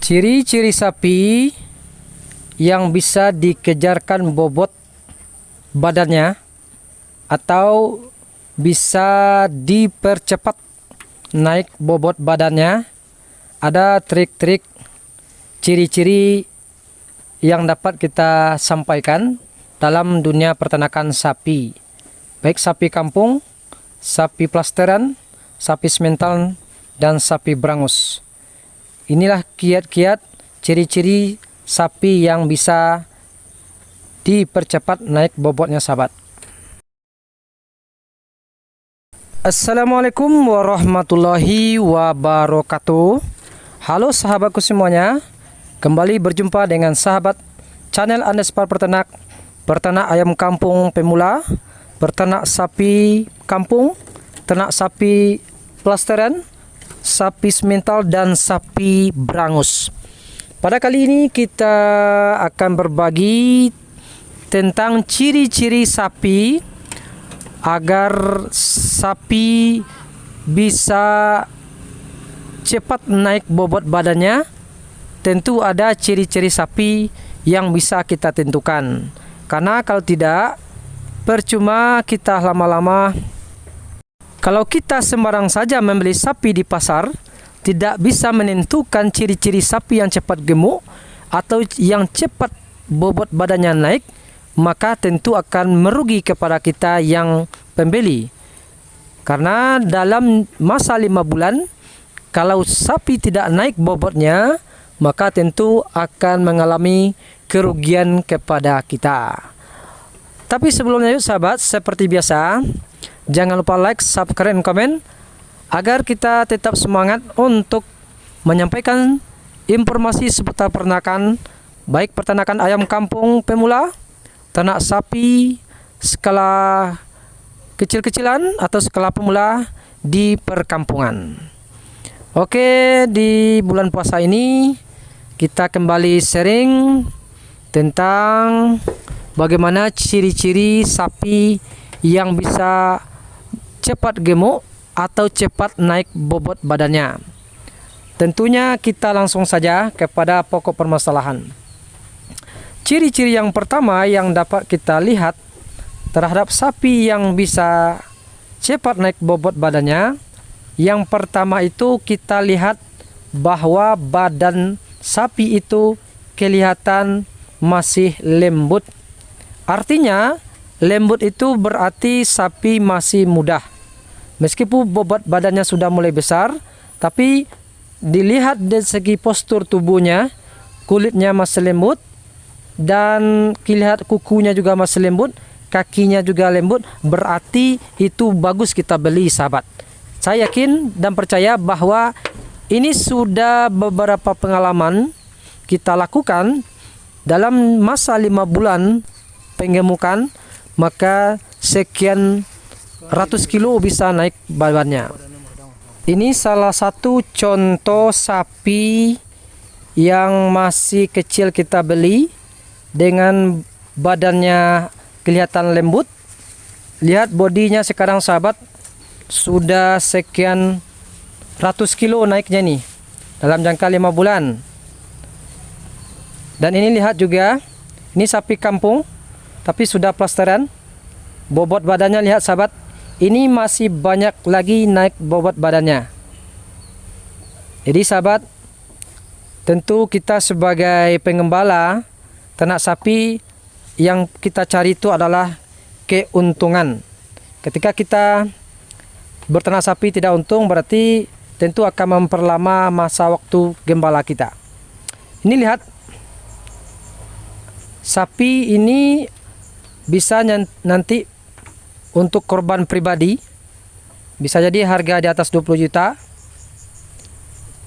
Ciri-ciri sapi yang bisa dikejarkan bobot badannya atau bisa dipercepat naik bobot badannya, ada trik-trik ciri-ciri yang dapat kita sampaikan dalam dunia peternakan sapi, baik sapi kampung, sapi plasteran, sapi semental, dan sapi berangus. Inilah kiat-kiat ciri-ciri sapi yang bisa dipercepat naik bobotnya, sahabat. Assalamualaikum warahmatullahi wabarakatuh. Halo sahabatku semuanya, kembali berjumpa dengan sahabat channel Underscore Peternak, peternak ayam kampung pemula, peternak sapi kampung, ternak sapi plasteran, sapi semental, dan sapi berangus. Pada kali ini kita akan berbagi tentang ciri-ciri sapi agar sapi bisa cepat naik bobot badannya. Tentu ada ciri-ciri sapi yang bisa kita tentukan, karena kalau tidak percuma kita lama-lama. Kalau kita sembarang saja membeli sapi di pasar, tidak bisa menentukan ciri-ciri sapi yang cepat gemuk atau yang cepat bobot badannya naik, maka tentu akan merugi kepada kita yang pembeli. Karena dalam masa 5 bulan, kalau sapi tidak naik bobotnya, maka tentu akan mengalami kerugian kepada kita. Tapi sebelumnya yuk sahabat, seperti biasa, jangan lupa like, subscribe, dan komen agar kita tetap semangat untuk menyampaikan informasi seputar peternakan, baik peternakan ayam kampung pemula, ternak sapi skala kecil-kecilan atau skala pemula di perkampungan. Oke, di bulan puasa ini kita kembali sharing tentang bagaimana ciri-ciri sapi yang bisa cepat gemuk atau cepat naik bobot badannya. Tentunya kita langsung saja kepada pokok permasalahan. Ciri-ciri yang pertama yang dapat kita lihat terhadap sapi yang bisa cepat naik bobot badannya, yang pertama itu kita lihat bahwa badan sapi itu kelihatan masih lembut. Artinya lembut itu berarti sapi masih muda. Meskipun bobot badannya sudah mulai besar, tapi dilihat dari segi postur tubuhnya, kulitnya masih lembut, dan dilihat kukunya juga masih lembut, kakinya juga lembut, berarti itu bagus kita beli, sahabat. Saya yakin dan percaya bahwa ini sudah beberapa pengalaman kita lakukan dalam masa 5 bulan penggemukan, maka sekian ratus kilo bisa naik badannya. Ini salah satu contoh sapi yang masih kecil kita beli dengan badannya kelihatan lembut. Lihat bodinya sekarang, sahabat, sudah sekian ratus kilo naiknya nih dalam jangka 5 bulan. Dan ini lihat juga, ini sapi kampung tapi sudah plasteran. Bobot badannya lihat, sahabat, ini masih banyak lagi naik bobot badannya. Jadi sahabat, tentu kita sebagai pengembala ternak sapi, yang kita cari itu adalah keuntungan. Ketika kita berternak sapi tidak untung, berarti tentu akan memperlama masa waktu gembala kita. Ini lihat, sapi ini bisa nanti untuk korban pribadi, bisa jadi harga di atas 20 juta.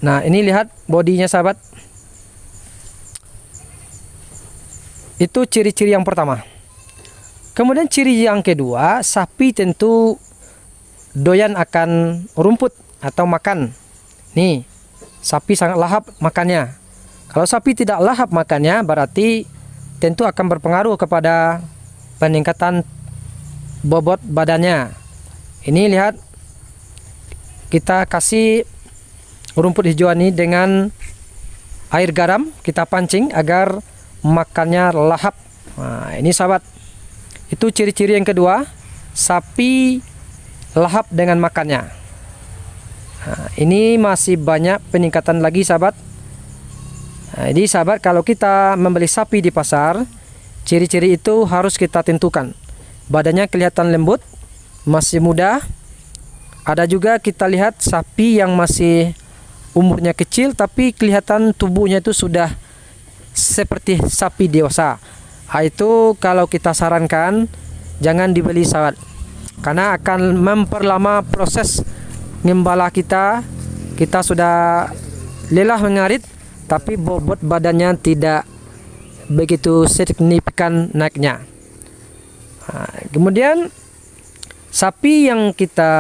Nah, ini lihat bodinya, sahabat. Itu ciri-ciri yang pertama. Kemudian ciri yang kedua, sapi tentu doyan akan rumput atau makan. Nih, sapi sangat lahap makannya. Kalau sapi tidak lahap makannya, berarti tentu akan berpengaruh kepada peningkatan bobot badannya. Ini lihat, kita kasih rumput hijau ini dengan air garam, kita pancing agar makannya lahap. Nah, ini sahabat, itu ciri-ciri yang kedua, sapi lahap dengan makannya. Nah, ini masih banyak peningkatan lagi sahabat. Nah, jadi sahabat, kalau kita membeli sapi di pasar, ciri-ciri itu harus kita tentukan. Badannya kelihatan lembut, masih muda. Ada juga kita lihat sapi yang masih umurnya kecil tapi kelihatan tubuhnya itu sudah seperti sapi dewasa. Itu kalau kita sarankan jangan dibeli sahabat, karena akan memperlama proses ngembala kita. Kita sudah lelah mengarit tapi bobot badannya tidak begitu signifikan naiknya. Kemudian sapi yang kita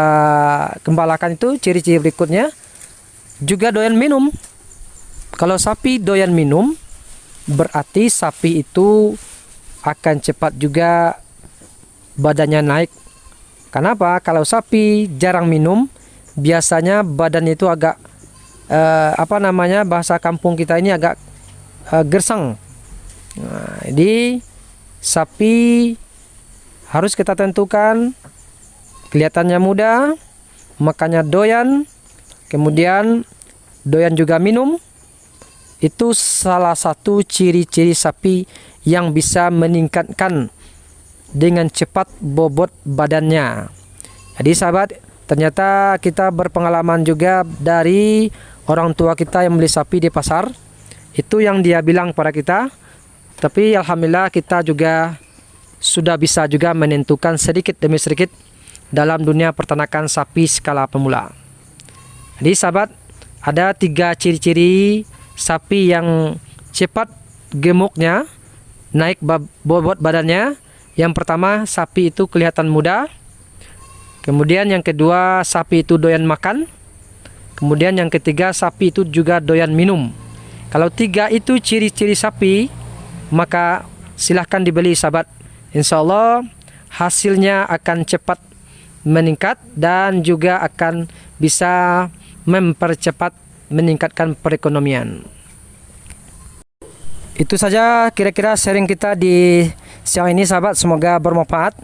gembalakan itu ciri-ciri berikutnya juga doyan minum. Kalau sapi doyan minum, berarti sapi itu akan cepat juga badannya naik. Kenapa? Kalau sapi jarang minum, biasanya badannya itu agak bahasa kampung kita ini agak gersang. Nah, jadi sapi harus kita tentukan kelihatannya muda, makannya doyan, kemudian doyan juga minum. Itu salah satu ciri-ciri sapi yang bisa meningkatkan dengan cepat bobot badannya. Jadi sahabat, ternyata kita berpengalaman juga dari orang tua kita yang beli sapi di pasar. Itu yang dia bilang pada kita. Tapi alhamdulillah kita juga sudah bisa juga menentukan sedikit demi sedikit dalam dunia peternakan sapi skala pemula. Jadi sahabat, ada 3 ciri-ciri sapi yang cepat gemuknya, naik bobot badannya. Yang pertama, sapi itu kelihatan muda. Kemudian yang kedua, sapi itu doyan makan. Kemudian yang ketiga, sapi itu juga doyan minum. Kalau 3 itu ciri-ciri sapi, maka silahkan dibeli sahabat. Insya Allah hasilnya akan cepat meningkat dan juga akan bisa mempercepat meningkatkan perekonomian. Itu saja kira-kira sharing kita di siang ini sahabat, semoga bermanfaat.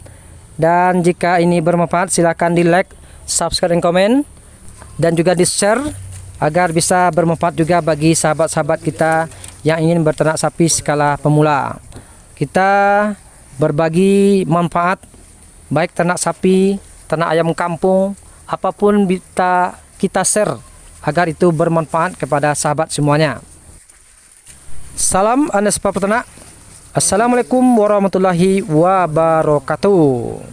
Dan jika ini bermanfaat, silakan di like, subscribe, dan komen, dan juga di share agar bisa bermanfaat juga bagi sahabat-sahabat kita yang ingin berternak sapi skala pemula. Kita berbagi manfaat, baik ternak sapi, ternak ayam kampung, apapun kita share agar itu bermanfaat kepada sahabat semuanya. Salam Anda peternak. Assalamualaikum warahmatullahi wabarakatuh.